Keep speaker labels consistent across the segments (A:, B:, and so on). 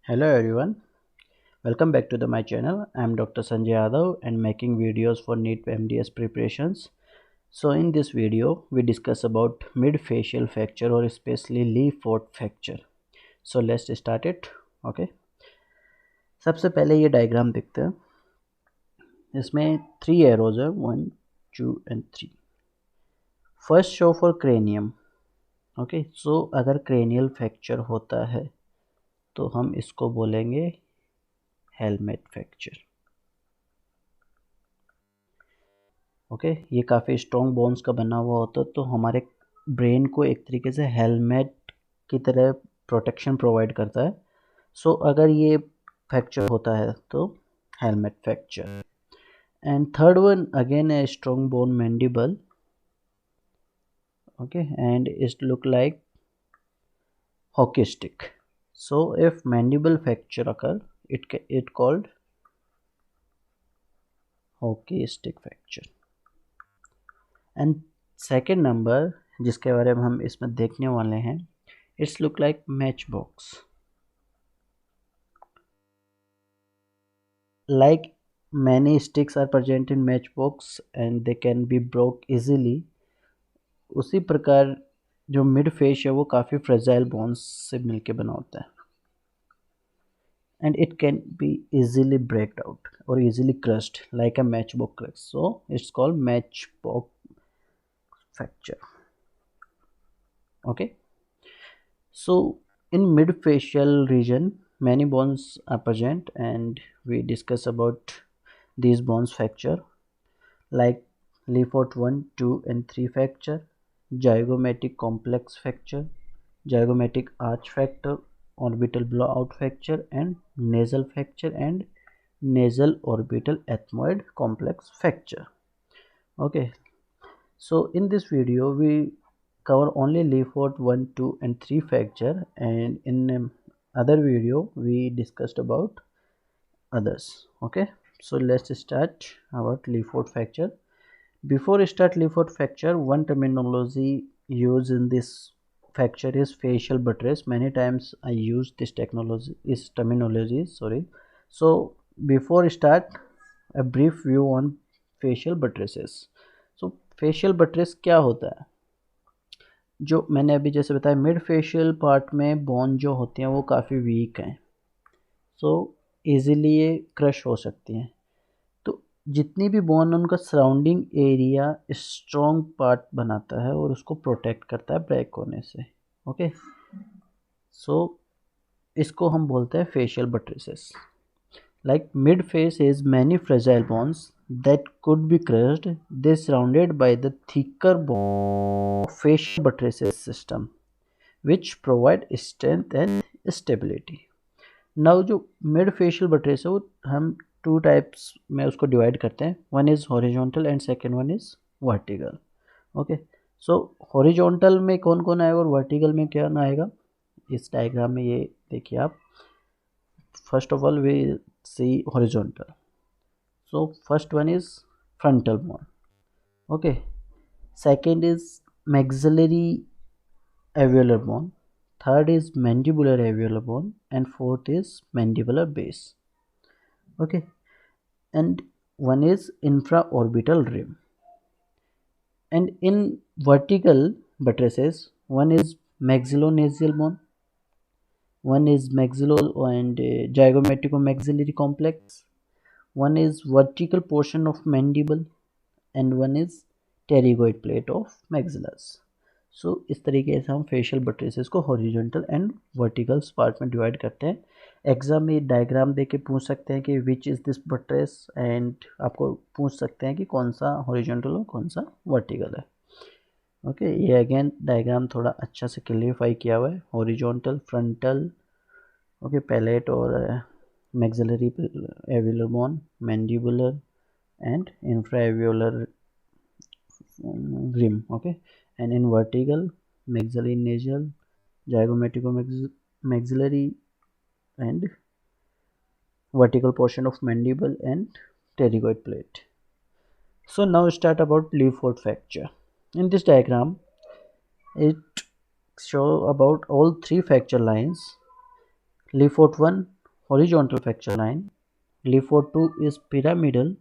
A: Hello everyone, welcome back to my channel. I am Dr. Sanjay Yadav and making videos for NEET MDS preparations. So in this video, we discuss about mid-facial fracture or especially Le Fort fracture. So let's start it. Okay. सबसे पहले ये diagram देखते हैं. इसमें 3 arrows है 1, 2 and 3. First show for cranium. Okay, so अगर cranial fracture होता है तो हम इसको बोलेंगे हेलमेट फ्रैक्चर. ओके, ये काफ़ी स्ट्रॉन्ग बोन्स का बना हुआ होता है तो हमारे ब्रेन को एक तरीके से हेलमेट की तरह प्रोटेक्शन प्रोवाइड करता है. सो अगर ये फ्रैक्चर होता है तो helmet fracture. And third one again a strong bone mandible. Okay, and it look like hockey stick. So if mandible fracture occur, it called hockey stick fracture. And second number जिसके बारे में हम इसमें देखने वाले हैं, it's look like match box. Like many sticks are present in match box and they can be broke easily. उसी प्रकार जो मिड फेस है वो काफ़ी फ्रेजाइल बोन्स से मिलके बना होता है and it can be easily break out or easily crushed like a matchbox cracks. So it's called matchbox fracture. Okay, so in mid facial region many bones are present and we discuss about these bones fracture like Le Fort 1, 2 and 3 fracture, zygomatic complex fracture, zygomatic arch fracture, orbital blowout fracture and nasal fracture and nasal orbital ethmoid complex fracture. Okay, so in this video we cover only Le Fort 1, 2 and 3 fracture, and in other video we discussed about others. Okay, so let's start about Le Fort fracture. Before start Le Fort fracture, one terminology used in this fracture is facial buttress. Many times I use this terminology. So before start, a brief view on facial buttresses. So facial buttress क्या होता है? जो मैंने अभी जैसे बताया mid facial part में bone जो होती हैं वो काफ़ी वीक हैं, सो इजीली ये क्रश हो सकती हैं. तो जितनी भी बोन उनका सराउंडिंग एरिया स्ट्रॉन्ग पार्ट बनाता है और उसको प्रोटेक्ट करता है ब्रेक होने से. ओके, सो इसको हम बोलते हैं facial buttresses. Like mid face is many fragile bones that could be crushed. They surrounded by the thicker bone facial buttresses system which provide strength and stability. Now जो mid facial buttress है वो हम 2 types में उसको divide करते हैं. One is horizontal and second one is vertical. Okay, so horizontal में कौन कौन आएगा और वर्टिकल में क्या ना आएगा इस डायग्राम में ये देखिए आप. First of all we see horizontal. So first one is frontal bone. Okay, second is maxillary alveolar bone, third is mandibular alveolar bone and fourth is mandibular base. Okay, and one is infraorbital rim. And in vertical buttresses, one is maxillonasal bone, one is maxillo and zygomatico-maxillary complex, one is vertical portion of mandible and one is pterygoid plate of maxillas. So इस तरीके से हम facial बट्रेसेस को horizontal and vertical part में divide करते हैं. Exam में diagram दे के पूछ सकते हैं कि which is this buttress and आपको पूछ सकते हैं कि कौन सा हॉरिजॉन्टल और कौन सा वर्टिकल है. ओके, ये अगेन डायग्राम थोड़ा अच्छा से क्लियरफाई किया हुआ है. हॉरिजॉन्टल फ्रंटल, ओके, पैलेट और maxillary alveolar bone, mandibular and infraalveolar rim. Okay, and in vertical maxillary nasal, zygomatico-maxillary and vertical portion of mandible and pterygoid plate. So now start about Le Fort fracture. In this diagram it show about all 3 fracture lines. Le Fort 1 horizontal fracture line, Leaford 2 is pyramidal,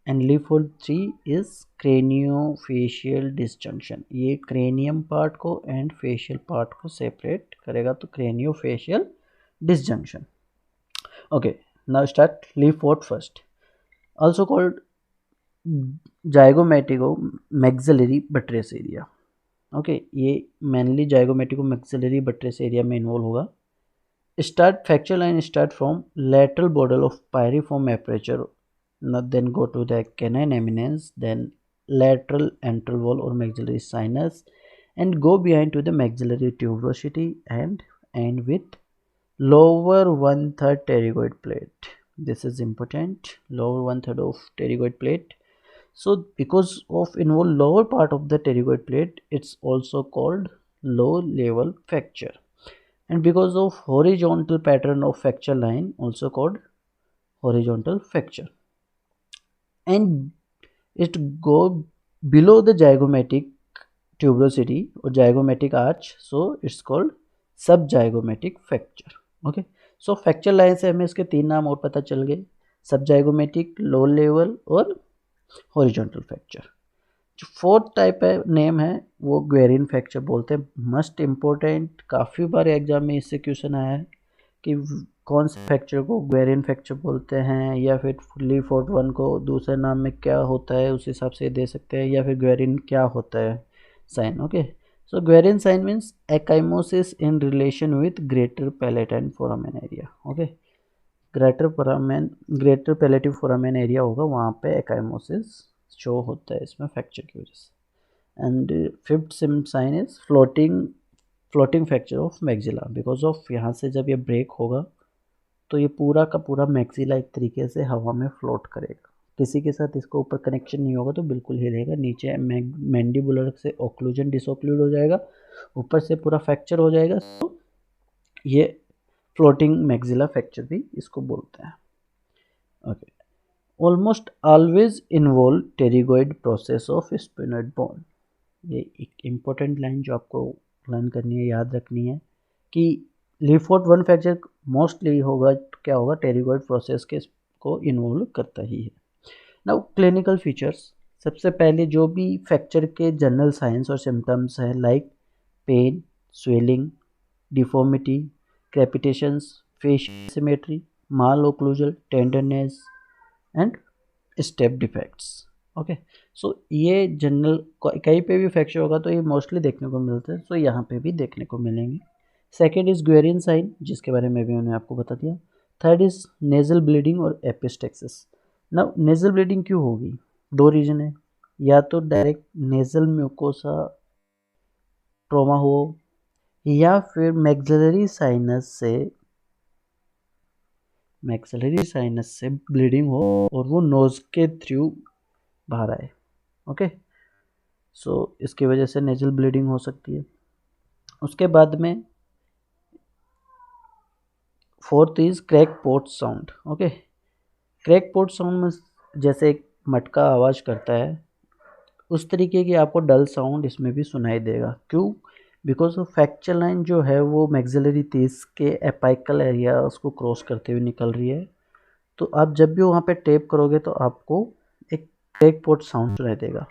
A: and Leaford 3 is craniofacial disjunction. ये cranium part को एंड facial part को separate करेगा, तो craniofacial disjunction. Okay, now start Leaford first, also called zygomatico maxillary buttress area. Okay, ये mainly zygomatico maxillary buttress area में involve होगा। Start fracture line start from lateral border of pyriform aperture, then go to the canine eminence, then lateral antral wall or maxillary sinus, and go behind to the maxillary tuberosity and end with lower 1/3 pterygoid plate. This is important, lower 1/3 of pterygoid plate. So because of involve lower part of the pterygoid plate, it's also called low level fracture. And because of horizontal pattern of fracture line, also called horizontal fracture, and it go below the zygomatic tuberosity or zygomatic arch, so it's called subzygomatic fracture. Okay, so fracture line से हमें इसके तीन नाम और पता चल गए, subzygomatic, low level और horizontal fracture। जो फोर्थ टाइप है नेम है वो ग्वेरिन फ्रैक्चर बोलते हैं। मस्ट इम्पोर्टेंट, काफ़ी बार एग्जाम में इससे क्वेश्चन आया है कि कौन से फ्रैक्चर को ग्वेरिन फ्रैक्चर बोलते हैं, या फिर Leaford 1 को दूसरे नाम में क्या होता है उस हिसाब से दे सकते हैं, या फिर ग्वेरिन क्या होता है sign. Okay, so Guerin sign means ecchymosis in relation with greater palatine foramen area. Okay, greater palatine foramen area होगा, वहाँ पे एकाइमोसिस शो होता है इसमें फ्रैक्चर की वजह से। And fifth sign is floating fracture of maxilla, because of यहाँ से जब ये ब्रेक होगा तो ये पूरा का पूरा मैक्सिला एक तरीके से हवा में फ्लोट करेगा, किसी के साथ इसको ऊपर कनेक्शन नहीं होगा तो बिल्कुल हिलेगा, नीचे मैंडिबुलर से ऑक्लूजन डिसऑक्लूड हो जाएगा, ऊपर से पूरा फ्रैक्चर हो जाएगा। तो ये फ्लोटिंग मैक्सिला फ्रैक्चर भी इसको बोलते हैं। Okay, almost always involve pterygoid process of sphenoid bone. ये एक इम्पोर्टेंट लाइन जो आपको लर्न करनी है, याद रखनी है कि Leaford 1 फ्रैक्चर मोस्टली होगा, क्या होगा, टेरिगोइड प्रोसेस के को इन्वॉल्व करता ही है। नाउ क्लिनिकल फीचर्स, सबसे पहले जो भी फ्रैक्चर के जनरल साइंस और सिम्टम्स है like pain, swelling, deformity, crepitations, facial symmetry, malocclusal, tenderness and step defects. Okay, so ये जनरल कहीं पे भी फ्रैक्चर होगा तो ये मोस्टली देखने को मिलते हैं, सो यहाँ पे भी देखने को मिलेंगे। सेकेंड इज ग्वेरिन साइन, जिसके बारे में भी मैंने आपको बता दिया। थर्ड इज नेजल ब्लीडिंग और एपिस्टेक्सिस। नाउ नेजल ब्लीडिंग क्यों होगी, दो रीजन है, या तो डायरेक्ट नेजल म्यूकोसा ट्रॉमा हो, या फिर मैक्सिलरी साइनस से ब्लीडिंग हो और वो नोज के थ्रू बाहर आए। ओके, सो इसकी वजह से नेजल ब्लीडिंग हो सकती है। उसके बाद में fourth is crack port sound. Okay, crack port sound में जैसे एक मटका आवाज़ करता है उस तरीके की आपको डल साउंड इसमें भी सुनाई देगा। क्यों, बिकॉज ऑफ फ्रैक्चर लाइन जो है वो मैक्सिलरी टीथ के एपाइकल एरिया उसको क्रॉस करते हुए निकल रही है, तो आप जब भी वहाँ पे टेप करोगे तो आपको एक क्रैक पोर्ट साउंड सुनाई देगा।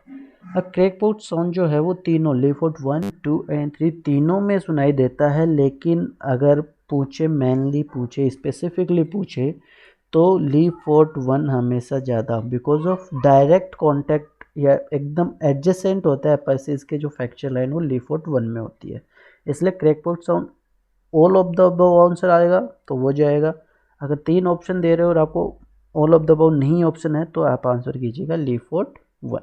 A: अब क्रैक पोर्ट साउंड जो है वो तीनों Leaford 1, 2 एंड 3 तीनों में सुनाई देता है, लेकिन अगर स्पेसिफिकली पूछे तो Leaford 1 हमेशा ज़्यादा, बिकॉज ऑफ डायरेक्ट कॉन्टैक्ट या एकदम एडजेसेंट होता है एपाइसिस के जो फ्रैक्चर लाइन वो Leaford 1 में होती है, इसलिए crack port sound all of the above answer आएगा तो वो जाएगा। अगर तीन ऑप्शन दे रहे हो और आपको ऑल ऑफ द अबव नहीं ऑप्शन है तो आप आंसर कीजिएगा Leaford 1।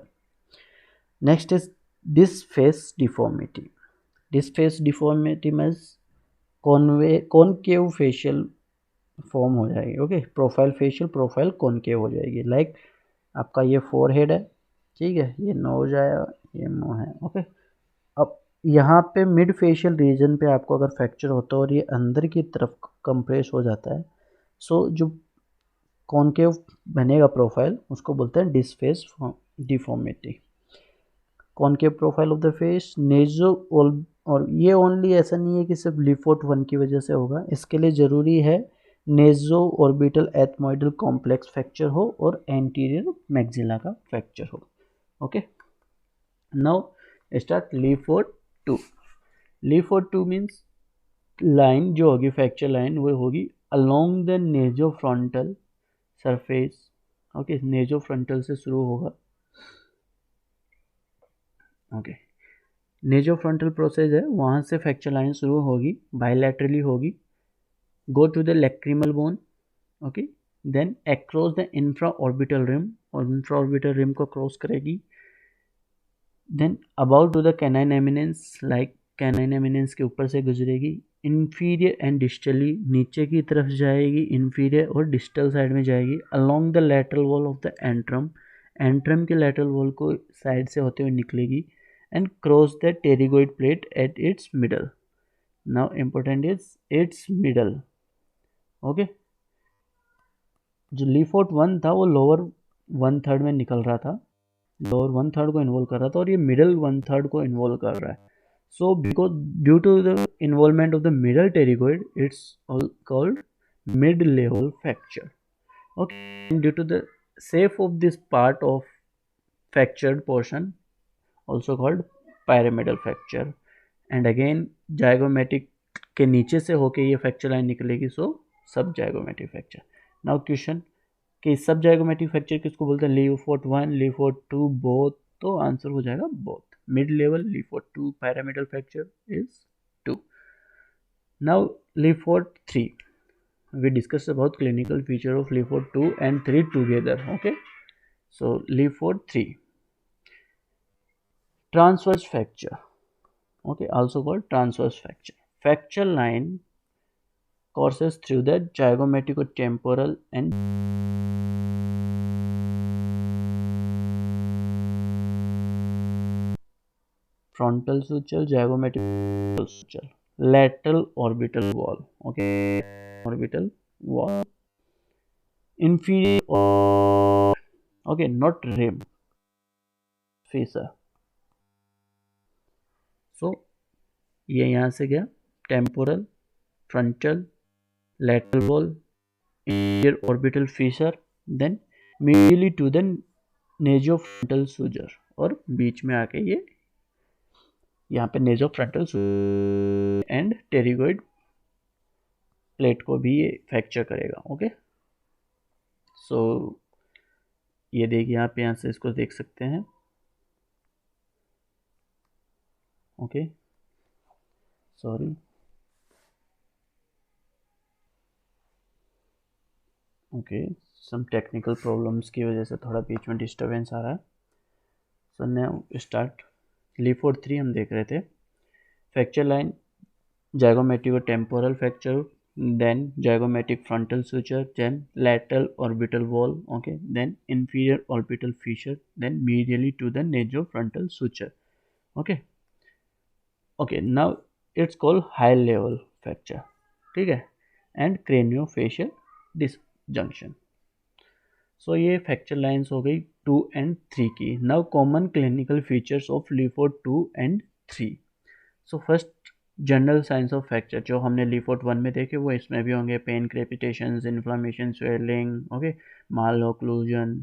A: Next is dish face deformity. Dish face deformity means concave facial form हो जाएगी। Okay, profile facial profile concave हो जाएगी। लाइक आपका ये फोरहेड है, ठीक है, ये नोज आया, ये मुंह है। ओके, अब यहाँ पे मिड फेशियल रीजन पे आपको अगर फ्रैक्चर होता है और ये अंदर की तरफ कंप्रेस हो जाता है, सो जो कॉनकेव बनेगा प्रोफाइल उसको बोलते हैं dish face deformity. Concave profile of the face नेजो, और ये ओनली ऐसा नहीं है कि सिर्फ Leaford 1 की वजह से होगा, इसके लिए ज़रूरी है नेजो ऑर्बिटल एथमोइडल कॉम्प्लेक्स फ्रैक्चर हो और एंटीरियर मैक्सिला का फ्रैक्चर हो। Okay, now start Leeford 2। Leeford 2 means line जो होगी, फ्रैक्चर लाइन वो होगी अलोंग द नेजोफ्रंटल सरफेस। ओके, नेजोफ्रंटल से शुरू होगा। ओके, नेजोफ्रंटल प्रोसेस है, वहाँ से फ्रैक्चर लाइन शुरू होगी, बायलैटरली होगी, go to the lacrimal bone. Okay, then across the infra orbital rim, और इंफ्रा ऑर्बिटल रिम को क्रॉस करेगी। Then about to the canine eminence, like canine eminence के ऊपर से गुजरेगी। इंफीरियर एंड डिस्टली, नीचे की तरफ जाएगी, इंफीरियर और डिस्टल साइड में जाएगी। Along the lateral wall of the antrum, antrum के लैटरल वॉल को साइड से होते हुए निकलेगी। And cross the pterygoid plate at its middle. Now important is it's middle. Okay, जो लीफोर्ड 1 था वो लोअर 1/3 में निकल रहा था, लोअर 1/3 को इन्वॉल्व कर रहा था, और ये मिडल 1/3 को इन्वॉल्व कर रहा है। So because due to the involvement of the middle pterygoid, it's all called mid-level fracture. Okay, and due to the shape of this part of fractured portion, also called pyramidal fracture. And again zygomatic के नीचे से होके ये fracture line निकलेगी, सो सब zygomatic fracture. Now question कि सब zygomatic fracture किसको बोलते हैं? लीफोर्ड 1, लीफोर्ड 2 बोथ, तो आंसर हो जाएगा both. Mid level Leeford 2 pyramidal fracture is 2. Now Leeford 3, we discussed about clinical feature of Leeford 2 and 3 together. Okay, so Leeford 3, transverse fracture. Okay, also called transverse fracture. Fracture line courses through the zygomaticotemporal and frontal suture, zygomatical suture, lateral orbital wall. Okay, orbital wall, inferior, okay, not rim, fissure. So ये यहाँ से गया temporal, frontal, lateral wall, inferior orbital fissure, then medially to the nasofrontal suture, और बीच में आके ये यहाँ पे नेजोफ्रंटल एंड टेरिगोइड प्लेट को भी ये फ्रैक्चर करेगा। ओके, सो ये देखिए आप यहाँ से इसको देख सकते हैं। Okay, sorry, okay, some technical problems की वजह से थोड़ा बीच में डिस्टर्बेंस आ रहा है। सो नाउ स्टार्ट लीफोर्ड 3 हम देख रहे थे। Fracture line zygomatic-temporal fracture, then zygomatic frontal suture, then lateral orbital wall, okay, then inferior orbital fissure, then medially to the nasofrontal suture. Okay, okay, now it's called high level fracture, ठीक है, and craniofacial disjunction. So ये fracture lines हो गई 2 and 3 की। Now common clinical features of Leeford 2 and 3। So first, general science of fracture जो हमने लीफोर्ड 1 में देखे वो इसमें भी होंगे। Pain, crepitations, inflammation, swelling, okay, malocclusion.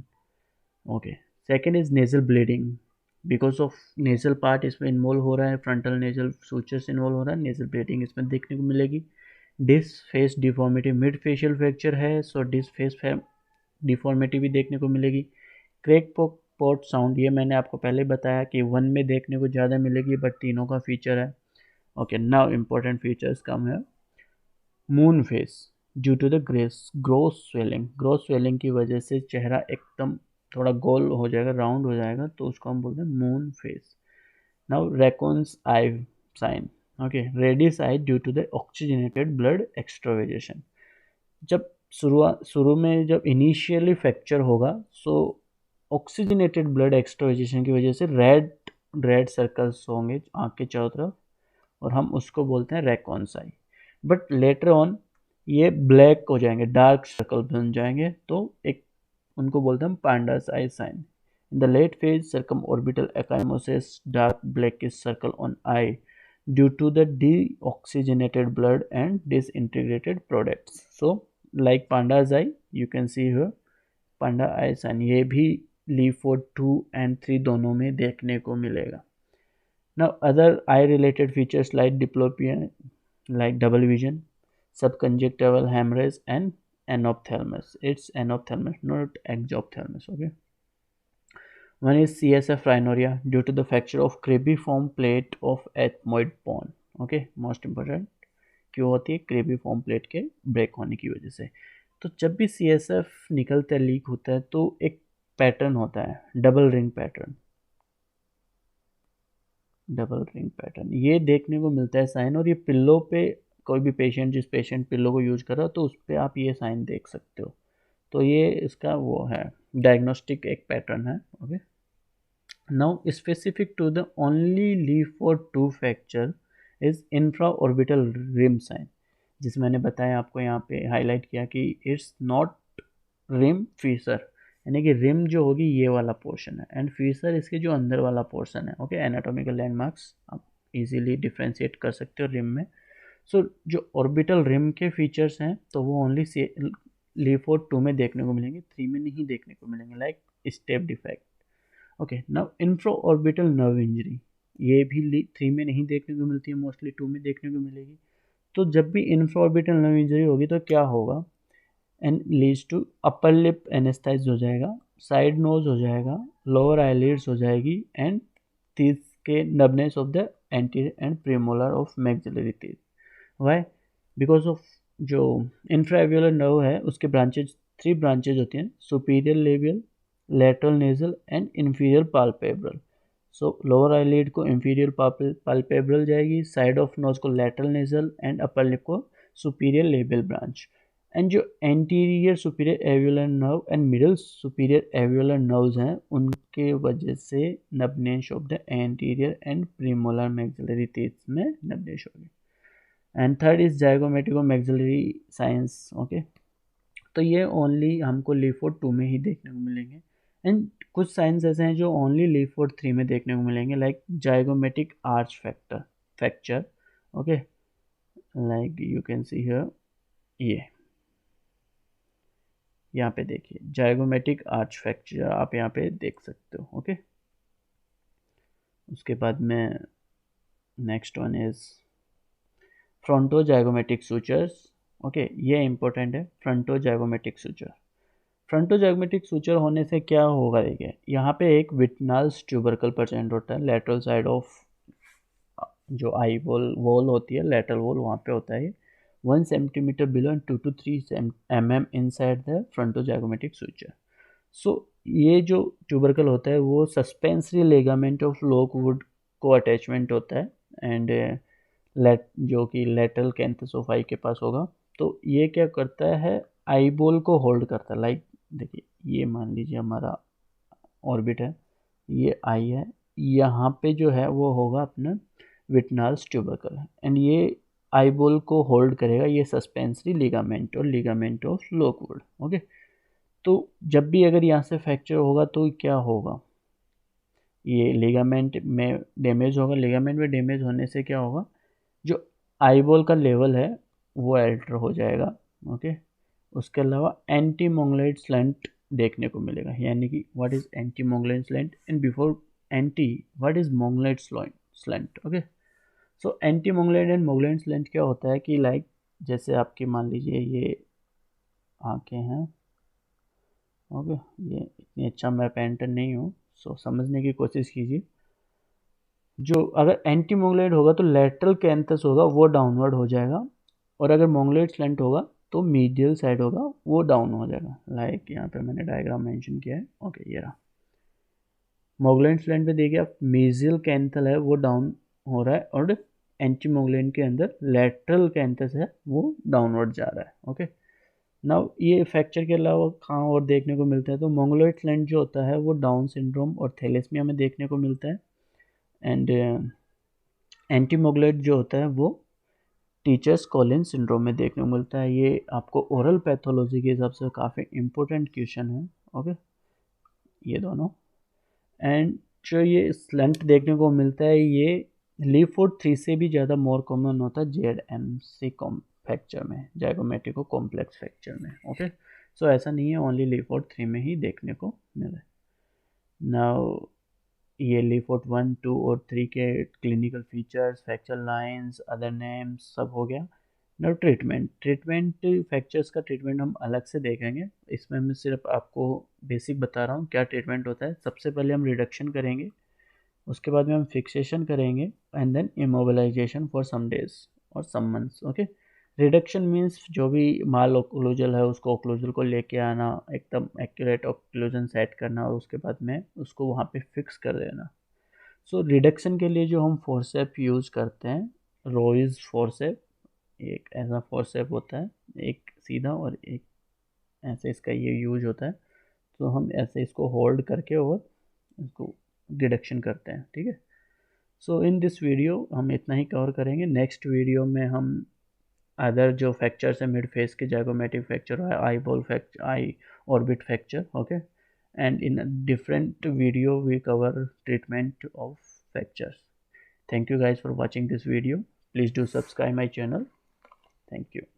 A: Okay, second is nasal bleeding, because of nasal part इसमें इन्वॉल्व हो रहा है, फ्रंटल नेजल सूचर्स इन्वॉल्व हो रहा है, नेजल ब्लीडिंग इसमें देखने को मिलेगी। Dish face deformity, mid facial fracture है, सो डिस फेस डिफॉर्मिटी भी देखने को मिलेगी। क्रैक पॉट साउंड, ये मैंने आपको पहले बताया कि 1 में देखने को ज़्यादा मिलेगी, बट तीनों का फीचर है। ओके, नाउ इम्पोर्टेंट फीचर्स कम है। Moon face, due to the growth swelling, growth swelling की वजह से चेहरा एकदम थोड़ा गोल हो जाएगा, राउंड हो जाएगा, तो उसको हम बोलते हैं moon face. Now raccoons eye sign, okay, reddish eye due to the oxygenated blood extravasation. जब शुरू में जब इनिशियली फ्रैक्चर होगा, सो ऑक्सीजनेटेड ब्लड एक्सट्रावेजेशन की वजह से रेड सर्कल्स होंगे आँख के चारों तरफ, और हम उसको बोलते हैं रैकॉन्स आई। बट लेटर ऑन ये ब्लैक हो जाएंगे, डार्क सर्कल बन जाएंगे, तो एक उनको बोलते हैं panda's eye sign. In the late phase circum orbital ecchymosis, dark blackish circle on eye due to the deoxygenated blood and disintegrated products. So like panda's eye, you can see here panda eye sign, ये भी Leeford 2 and 3 दोनों में देखने को मिलेगा. Now other eye related features like diplopia, like double vision, subconjunctival hemorrhage and anophthalmos. It's anophthalmos, not exophthalmos. Okay. One is CSF rhinorrhea due to the fracture of cribriform plate of ethmoid bone. Okay, most important. क्यों होती है? क्रेबिफॉर्म plate के break होने की वजह से. तो जब भी CSF निकलता है, लीक होता है, तो एक पैटर्न होता है, double ring pattern. Double ring pattern ये देखने को मिलता है साइन, और ये पिल्लो पे कोई भी पेशेंट, जिस पेशेंट पिल्लो को यूज कर रहा हो तो उस पर आप ये साइन देख सकते हो. तो ये इसका वो है, डायग्नोस्टिक एक पैटर्न है. Okay. Now specific to the only Le Fort 2 fracture is infra orbital rim sign, जिस मैंने बताया आपको यहाँ पे हाईलाइट किया कि इट्स नॉट रिम फीसर, यानी कि रिम जो होगी ये वाला पोर्शन है, एंड फीसर इसके जो अंदर वाला पोर्शन है. ओके. एनाटॉमिकल लैंडमार्क्स आप इजीली डिफ्रेंशिएट कर सकते हो रिम में. सो जो ऑर्बिटल रिम के फीचर्स हैं तो वो ओनली लीफोर्ड 2 में देखने को मिलेंगे, 3 में नहीं देखने को मिलेंगे, like step defect. Okay. Now infra orbital nerve injury, ये भी 3 में नहीं देखने को मिलती है, मोस्टली 2 में देखने को मिलेगी. तो जब भी इंफ्रा ऑर्बिटल नर्व इंजरी होगी तो क्या होगा, and leads to upper lip anaesthetise हो जाएगा, साइड नोज हो जाएगा, लोअर आईलिड्स हो जाएगी, एंड टीथ के numbness of the anterior and premolar of maxillary teeth. Why? Because of जो इंफ्राएवियुलर नर्व है उसके ब्रांचेज, 3 ब्रांचेज होती हैं, superior labial, lateral nasal and inferior palpebral. So lower eyelid को इंफीरियर पाल्पेब्रल जाएगी, साइड ऑफ नोज को lateral nasal, and upper lip को superior labial branch. And जो anterior superior alveolar nerve and middle superior alveolar nerves हैं उनके वजह से numbness of the anterior and premolar maxillary teeth में numbness होगी. And third is zygomatico maxillary sinus. Okay. तो ये ओनली हमको लीफोर्ड 2 में ही देखने को मिलेंगे, एंड कुछ साइंस ऐसे हैं जो ओनली लीफोर्ड 3 में देखने को मिलेंगे, like zygomatic arch fracture. Okay. Like you can see here, ये यहाँ पे देखिए जाइगोमेटिक आर्च फ्रैक्चर आप यहाँ पे देख सकते हो. ओके. उसके बाद में next one is fronto zygomatic sutures. Okay. ये इंपॉर्टेंट है, fronto zygomatic suture. Fronto zygomatic suture होने से क्या होगा, देखिए यहाँ पे एक विटनाल्स ट्यूबरकल प्रेजेंट होता है, लेटरल साइड ऑफ जो आई वॉल होती है, लेटरल वॉल वहाँ पे होता है. 1 centimeter below and 2 to 3 mm inside the frontozygomatic suture. So ये जो ट्यूबरकल होता है वो सस्पेंसरी लेगामेंट ऑफ लोकवुड को अटैचमेंट होता है, एंड जो कि लेटरल कैंथस ऑफ आई के पास होगा. तो ये क्या करता है, आई बॉल को होल्ड करता है. लाइक देखिए ये मान लीजिए हमारा ऑर्बिट है, ये आई है, यहाँ पे जो है वो होगा अपना विटनाल्स ट्यूबरकल, एंड ये आईबॉल को होल्ड करेगा, ये सस्पेंसरी लिगामेंट और लिगामेंट ऑफ लोकवुड. ओके. तो जब भी अगर यहाँ से फ्रैक्चर होगा तो क्या होगा, ये लिगामेंट में डैमेज होगा. लिगामेंट में डैमेज होने से क्या होगा, जो आईबॉल का लेवल है वो अल्टर हो जाएगा. ओके. उसके अलावा एंटी मोंगलाइड स्लैंट देखने को मिलेगा, यानी कि what is anti mongoloid slant, and before anti what is mongoloid slant. Okay. So anti mongoloid and mongoloid slant क्या होता है कि लाइक जैसे आपकी मान लीजिए ये आंखें हैं. ओके. ये इतनी अच्छा मैं पेंटर नहीं हूँ, सो समझने की कोशिश कीजिए. जो अगर एंटी मोंगलाइड होगा तो लेटरल कैंथस होगा वो डाउनवर्ड हो जाएगा, और अगर मोंगलाइड स्लैंट होगा तो मीडियल साइड होगा वो डाउन हो जाएगा. लाइक यहाँ पे मैंने डायग्राम मेंशन किया है. ओके. ये रहा मोंगलाइड स्लैंट पे देखिए आप, मीजियल कैंथल है वो डाउन हो रहा है, और एंटी मोंगलाइन के अंदर लेटरल कैंथस है वो डाउनवर्ड जा रहा है. ओके. नाउ ये फ्रैक्चर के अलावा कहाँ और देखने को मिलता है, तो मोंगोलॉइड स्लैंट जो होता है वो डाउन सिंड्रोम और थैलेसीमिया में देखने को मिलता है, एंड एंटी मोंगोलॉइड जो होता है वो टीचर्स कॉलिन सिंड्रोम में देखने को मिलता है. ये आपको ओरल पैथोलॉजी के हिसाब से काफ़ी इंपॉर्टेंट क्वेश्चन है. ओके. ये दोनों, एंड जो ये स्लैंट देखने को मिलता है ये लीफोर्ड 3 से भी ज़्यादा मोर कॉमन होता है जेड एम से फ्रैक्चर में, जाइगोमेटिक और कॉम्प्लेक्स फ्रैक्चर में। ओके, सो ऐसा नहीं है ओनली लीफोर्ड 3 में ही देखने को मिले। नाउ ये लीफोर्ड 1, 2 और 3 के clinical features, fracture lines, other names सब हो गया। नाउ ट्रीटमेंट फ्रैक्चर्स का ट्रीटमेंट हम अलग से देखेंगे, इसमें मैं सिर्फ आपको बेसिक बता रहा हूँ क्या ट्रीटमेंट होता है। सबसे पहले हम रिडक्शन करेंगे, उसके बाद में हम फिक्सेशन करेंगे and then immobilisation for some days और some months. Okay, reduction means जो भी माल ओक्लूजल है उसको ओक्लूजल को लेके आना, एकदम एक्यूरेट ओक्लूजन सेट करना और उसके बाद में उसको वहाँ पे फिक्स कर देना। सो रिडक्शन के लिए जो हम फोर्सेप यूज़ करते हैं, रोइज फोर्सेप, एक ऐसा फोर्सेप होता है, एक सीधा और एक ऐसे इसका ये यूज होता है। तो हम ऐसे इसको होल्ड करके और इसको डिडक्शन करते हैं, ठीक है। सो इन दिस वीडियो हम इतना ही कवर करेंगे। नेक्स्ट वीडियो में हम अदर जो फ्रैक्चर्स है मिड फेस के, zygomatic fracture, eyeball fracture, eye orbit fracture, okay, and in different video we cover treatment of fractures. Thank you guys for watching this video. Please do subscribe my channel. Thank you.